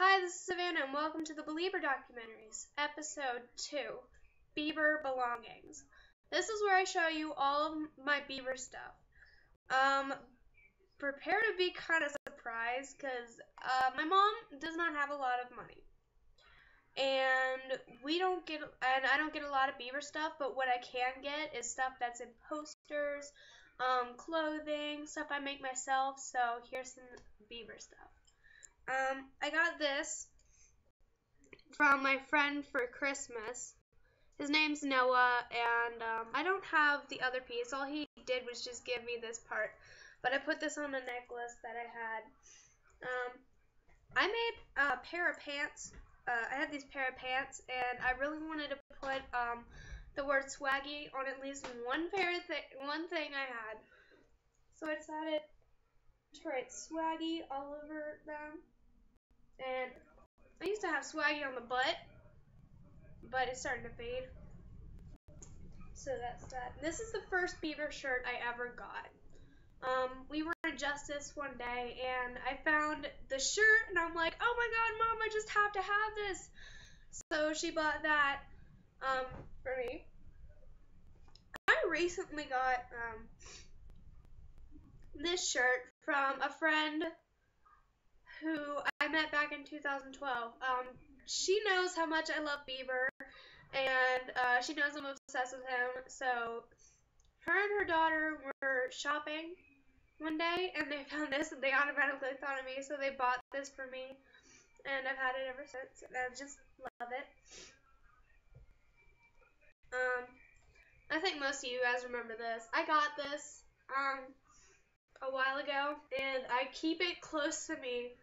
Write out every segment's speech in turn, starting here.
Hi, this is Savannah, and welcome to the Belieber Documentaries, Episode 2, Bieber Belongings. This is where I show you all of my Bieber stuff. Prepare to be kind of surprised, because my mom does not have a lot of money. And I don't get a lot of Bieber stuff, but what I can get is stuff that's in posters, clothing, stuff I make myself, so here's some Bieber stuff. I got this from my friend for Christmas. His name's Noah, and I don't have the other piece. All he did was just give me this part, but I put this on a necklace that I had. I made a pair of pants. I had these pair of pants, and I really wanted to put the word swaggy on at least one thing I had. So I decided to write swaggy all over them. And I used to have swaggy on the butt, but it's starting to fade. So that's that. This is the first Bieber shirt I ever got. We were in Justice one day, and I found the shirt, and I'm like, oh my god, Mom, I just have to have this. So she bought that for me. I recently got this shirt from a friend who I met back in 2012. She knows how much I love Bieber, and she knows I'm obsessed with him. So her and her daughter were shopping one day, and they found this, and they automatically thought of me, so they bought this for me, and I've had it ever since, and I just love it. I think most of you guys remember this. I got this a while ago, and I keep it close to me.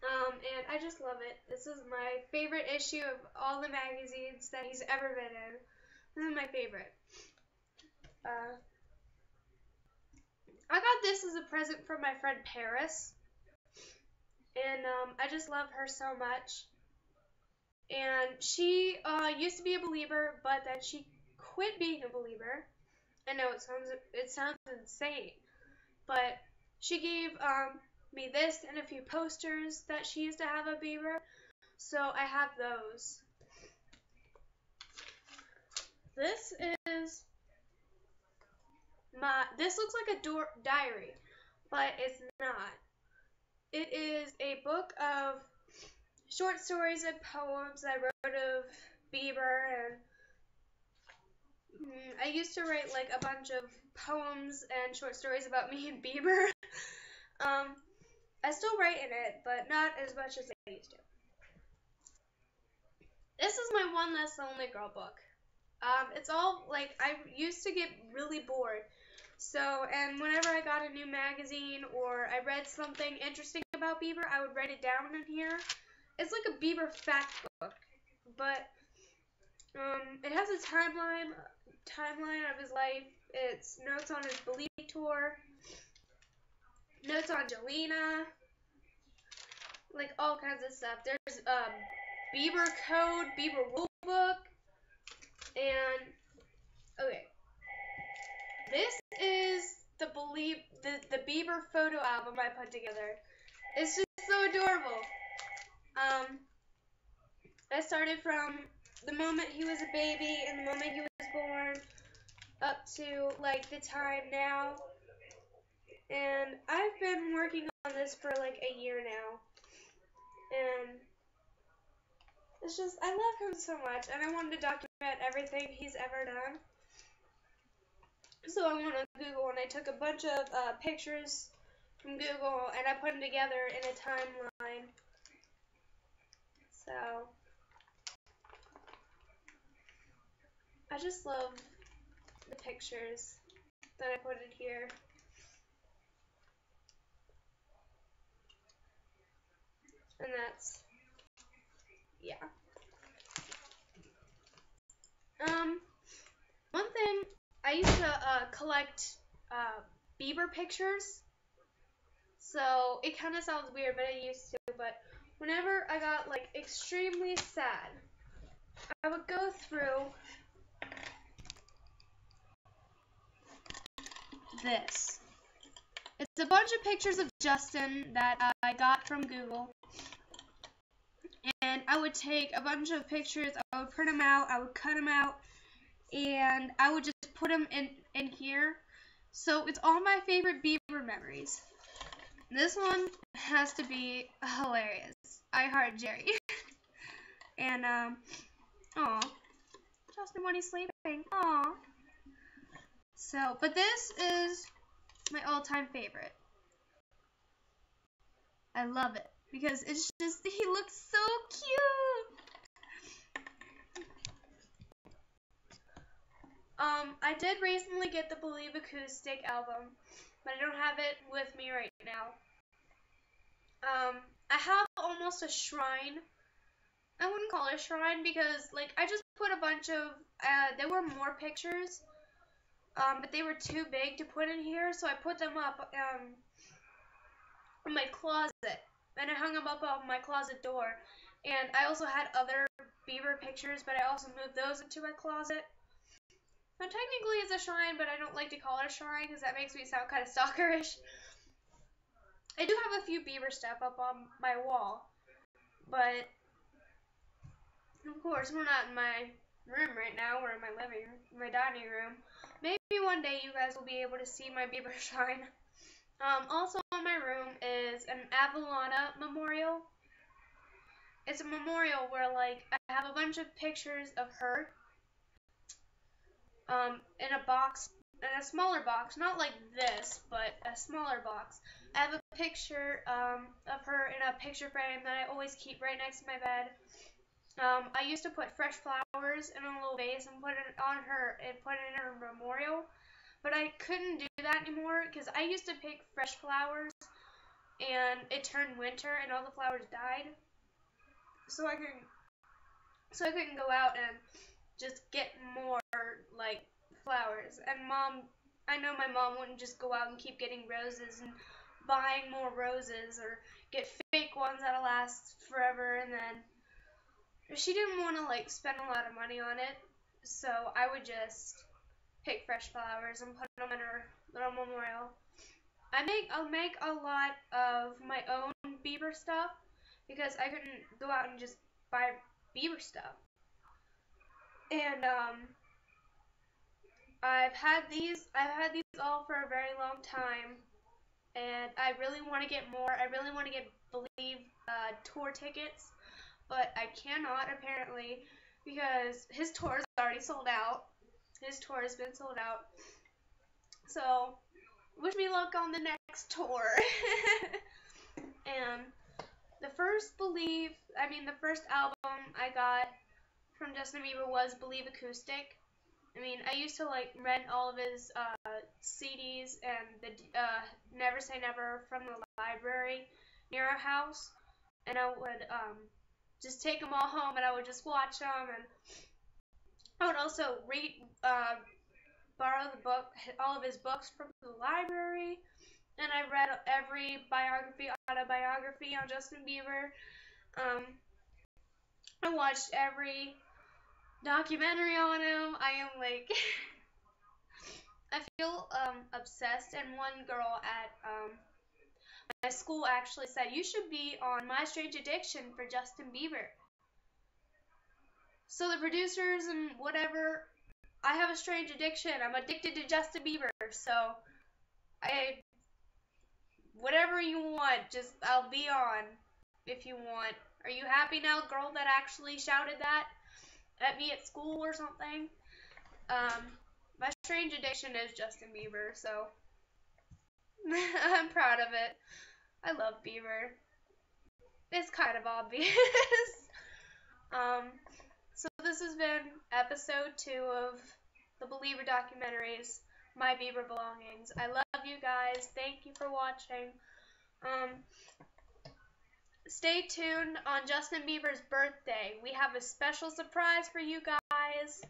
And I just love it. This is my favorite issue of all the magazines that he's ever been in. This is my favorite. I got this as a present from my friend Paris. And I just love her so much. And she used to be a Belieber, but then she quit being a Belieber. I know it sounds insane, but she gave me this and a few posters that she used to have of Bieber, so I have those. This looks like a diary, but it's not. It is a book of short stories and poems I wrote of Bieber, and I used to write like a bunch of poems and short stories about me and Bieber. I still write in it, but not as much as I used to. This is my One Less Lonely Girl book. It's all, like, I used to get really bored. And whenever I got a new magazine or I read something interesting about Bieber, I would write it down in here. It's like a Bieber fact book, but it has a timeline of his life. It's notes on his Believe tour, notes on Jelena, like all kinds of stuff. There's Bieber code, Bieber rule book, and okay, this is the Bieber photo album I put together. It's just so adorable. I started from the moment he was a baby and the moment he was born up to like the time now. And I've been working on this for like a year now. And it's just, I love him so much, and I wanted to document everything he's ever done. So I went on Google and I took a bunch of pictures from Google and I put them together in a timeline. So I just love the pictures that I put in here. And that's, yeah. One thing, I used to collect Bieber pictures. So it kind of sounds weird, but I used to. But whenever I got like extremely sad, I would go through this. a bunch of pictures of Justin that I got from Google. And I would take a bunch of pictures, I would print them out, I would cut them out, and I would just put them in here. So it's all my favorite Bieber memories. This one has to be hilarious. I heart Jerry. And, aw, Justin when he's sleeping, aw. So, but this is my all-time favorite. I love it because it's just, he looks so cute. I did recently get the Belieber Acoustic album, but I don't have it with me right now. I have almost a shrine. I wouldn't call it a shrine because, like, I just put a bunch of, there were more pictures, but they were too big to put in here, so I put them up, in my closet, and I hung them up on my closet door, and I also had other Bieber pictures, but I also moved those into my closet. Now, technically it's a shrine, but I don't like to call it a shrine because that makes me sound kind of stalkerish. I do have a few Bieber stuff up on my wall, but of course we're not in my room right now. We're in my living room, my dining room. Maybe one day you guys will be able to see my Bieber shrine. Also in my room is an Avalana memorial. It's a memorial where, like, I have a bunch of pictures of her, in a box, in a smaller box, not like this, but a smaller box. I have a picture, of her in a picture frame that I always keep right next to my bed. I used to put fresh flowers in a little vase and put it on her, and put it in her memorial. But I couldn't do that anymore because I used to pick fresh flowers and it turned winter and all the flowers died. So I couldn't go out and just get more, like, flowers. And I know my mom wouldn't just go out and keep getting roses and buying more roses or get fake ones that'll last forever, and then she didn't want to, like, spend a lot of money on it. So I would just pick fresh flowers and put them in her little memorial. I'll make a lot of my own Bieber stuff because I couldn't go out and just buy Bieber stuff. And I've had these all for a very long time, and I really want to get more. I really want to get Believe tour tickets, but I cannot apparently because his tour is already sold out. His tour has been sold out. So, wish me luck on the next tour. And the first album I got from Justin Bieber was Believe Acoustic. I mean, I used to, like, rent all of his CDs and the Never Say Never from the library near our house, and I would just take them all home and I would just watch them, and I would also borrow all of his books from the library, and I read every autobiography on Justin Bieber. I watched every documentary on him. I am, like, I feel obsessed, and one girl at my school actually said, you should be on My Strange Addiction for Justin Bieber. So the producers and whatever, I have a strange addiction. I'm addicted to Justin Bieber, so whatever you want, just I'll be on if you want. Are you happy now, girl that actually shouted that at me at school or something? My strange addiction is Justin Bieber, so I'm proud of it. I love Bieber. It's kind of obvious. So this has been episode 2 of the Belieber Documentaries, My Bieber Belongings. I love you guys. Thank you for watching. Stay tuned on Justin Bieber's birthday. We have a special surprise for you guys.